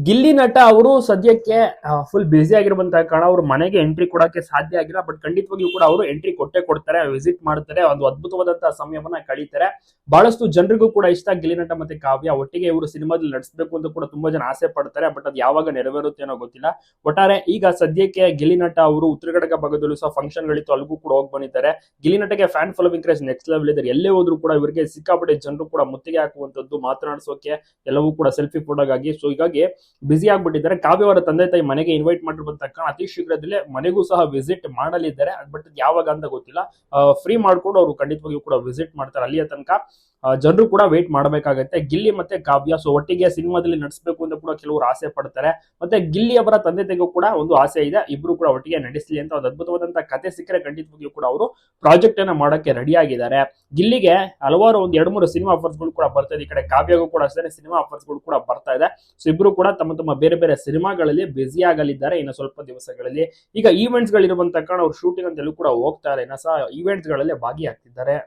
ಗಿಲ್ಲಿ ನಟ ಅವರು ಸದ್ಯಕ್ಕೆ ಫುಲ್ ಬ್ಯುಸಿ ಆಗಿರುವಂತಹ ಕಾರಣ ಅವ್ರ ಮನೆಗೆ ಎಂಟ್ರಿ ಕೊಡಕ್ಕೆ ಸಾಧ್ಯ ಆಗಿಲ್ಲ. ಬಟ್ ಖಂಡಿತವಾಗಿಯೂ ಕೂಡ ಅವರು ಎಂಟ್ರಿ ಕೊಟ್ಟೆ ಕೊಡ್ತಾರೆ, ವಿಸಿಟ್ ಮಾಡ್ತಾರೆ, ಒಂದು ಅದ್ಭುತವಾದಂತಹ ಸಮಯವನ್ನ ಕಳೀತಾರೆ. ಬಹಳಷ್ಟು ಜನರಿಗೂ ಕೂಡ ಇಷ್ಟ ಗಿಲ್ಲಿ ನಟ ಮತ್ತೆ ಕಾವ್ಯ ಒಟ್ಟಿಗೆ ಇವರು ಸಿನಿಮಾದಲ್ಲಿ ನಡೆಸಬೇಕು ಅಂತ ಕೂಡ ತುಂಬಾ ಜನ ಆಸೆ ಪಡ್ತಾರೆ. ಬಟ್ ಅದು ಯಾವಾಗ ನೆರವೇರುತ್ತೆ ಅನ್ನೋ ಗೊತ್ತಿಲ್ಲ. ಒಟ್ಟಾರೆ ಈಗ ಸದ್ಯಕ್ಕೆ ಗಿಲ್ಲಿ ನಟ ಅವರು ಉತ್ತರ ಕರ್ನಾಟಕ ಭಾಗದಲ್ಲೂ ಸಹ ಫಂಕ್ಷನ್ ಗಳಿತ್ತು, ಅಲ್ಲಿಗೂ ಕೂಡ ಹೋಗಿ ಬಂದಿದ್ದಾರೆ. ಗಿಲ್ಲಿ ನಟಗೆ fan following craze next level ಇದ್ದಾರೆ. ಎಲ್ಲೇ ಹೋದ್ರು ಕೂಡ ಇವರಿಗೆ ಸಿಕ್ಕಾಪಟ್ಟೆ ಜನರು ಕೂಡ ಮುತ್ತಿಗೆ ಹಾಕುವಂತದ್ದು, ಮಾತನಾಡಿಸೋಕೆ ಎಲ್ಲವೂ ಕೂಡ ಸೆಲ್ಫಿ ಫೋಟೋಗಾಗಿ. ಸೊ ಹೀಗಾಗಿ ಬಿಸಿ ಆಗ್ಬಿಟ್ಟಿದ್ದಾರೆ. ಕಾವ್ಯ ಅವರ ತಂದೆ ತಾಯಿ ಮನೆಗೆ ಇನ್ವೈಟ್ ಮಾಡಿರುವಂತ ಕಾರಣ ಅತಿ ಶೀಘ್ರದಲ್ಲೇ ಮನೆಗೂ ಸಹ ವಿಸಿಟ್ ಮಾಡಲಿದ್ದಾರೆ. ಬಟ್ ಯಾವಾಗ ಅಂತ ಗೊತ್ತಿಲ್ಲ. ಫ್ರೀ ಮಾಡ್ಕೊಂಡು ಅವರು ಖಂಡಿತವಾಗಿಯೂ ಕೂಡ ವಿಸಿಟ್ ಮಾಡ್ತಾರೆ. ಅಲ್ಲಿಯ ತನಕ ಜನರು ಕೂಡ ವೇಟ್ ಮಾಡಬೇಕಾಗತ್ತೆ. ಗಿಲ್ಲಿ ಮತ್ತೆ ಕಾವ್ಯ ಸೊ ಒಟ್ಟಿಗೆ ಸಿನಿಮಾದಲ್ಲಿ ನಡೆಸಬೇಕು ಅಂತ ಕೂಡ ಕೆಲವರು ಆಸೆ ಪಡ್ತಾರೆ. ಮತ್ತೆ ಗಿಲ್ಲಿ ಅವರ ತಂದೆ ತಾಯಿಗೂ ಕೂಡ ಒಂದು ಆಸೆ ಇದೆ, ಇಬ್ರು ಕೂಡ ಒಟ್ಟಿಗೆ ನಡೆಸಲಿ ಅಂತ. ಒಂದು ಅದ್ಭುತವಾದಂತಹ ಕತೆ ಸಿಕ್ಕರೆ ಖಂಡಿತವಾಗಿಯೂ ಕೂಡ ಅವರು ಪ್ರಾಜೆಕ್ಟ್ ಅನ್ನ ಮಾಡಕ್ಕೆ ರೆಡಿ ಆಗಿದ್ದಾರೆ. ಗಿಲ್ಲಿಗೆ ಹಲವಾರು ಒಂದು 2-3 ಸಿನಿಮಾ ಆಫರ್ಸ್ ಗಳು ಕೂಡ ಬರ್ತಾ ಇದೆ. ಈ ಕಡೆ ಕಾವ್ಯಗೂ ಕೂಡ ಅಷ್ಟೇ ಸಿನಿಮಾ ಆಫರ್ಸ್ ಗಳು ಕೂಡ ಬರ್ತಾ ಇದೆ. ಸೊ ಇಬ್ರು ಕೂಡ ತಮ್ಮ ತಮ್ಮ ಬೇರೆ ಬೇರೆ ಸಿನಿಮಾಗಳಲ್ಲಿ ಬ್ಯುಸಿ ಆಗಲಿದ್ದಾರೆ ಇನ್ನು ಸ್ವಲ್ಪ ದಿವಸಗಳಲ್ಲಿ. ಈಗ ಈವೆಂಟ್ಸ್ ಗಳಿರುವಂತ ಕಾರಣ ಅವ್ರು ಶೂಟಿಂಗ್ ಅಂತ ಕೂಡ ಹೋಗ್ತಾರೆ, ಇನ್ನ ಸಹ ಈವೆಂಟ್ಸ್ ಗಳಲ್ಲಿ ಭಾಗಿಯಾಗ್ತಿದ್ದಾರೆ.